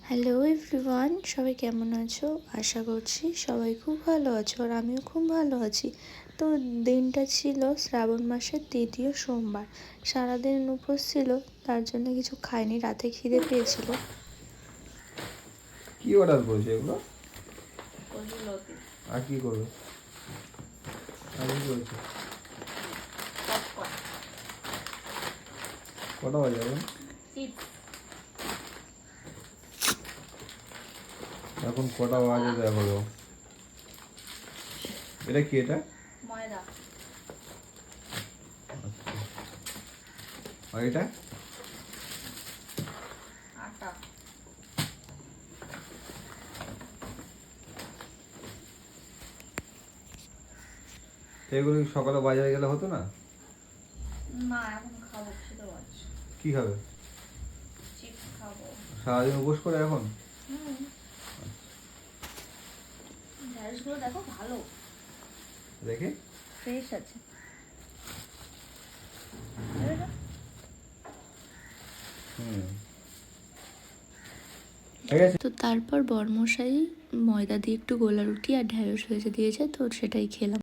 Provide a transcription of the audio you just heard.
Hello everyone, সবাই কেমন আছো? আশা করছি সবাই খুব ভালো আছো, আর আমিও খুব ভালো আছি। তো দিনটা ছিল শ্রাবণ মাসের তৃতীয় সোমবার। সারাদিন উপোস ছিল, তার জন্য কিছু খাইনি, রাতে খিদে পেয়েছিল। কি অর্ডার করেছে এগুলো? আর কি করবে? আর কি করেছে? কটা বাজে এখন? এখন কটা বাজে দেখো তো। এটা কি? এটা ময়দা। আর এটা আটা। তো এগুলো কি সকালে বাজারে গেলে হতো না? না, এখন খাবো, খিদে পাচ্ছে। কি খাবে? চিপস খাবো। সারাদিন উপোস করে এখন? ঢ্যাঁড়সগুলো দেখো, ভালো, দেখে ফ্রেশ আছে। ঠিক আছে। তো তারপর বরমশাই ময়দা দিয়ে একটু গোলা রুটি আর ঢ্যাঁড়স ভেজে দিয়েছে, তো সেটাই খেলাম।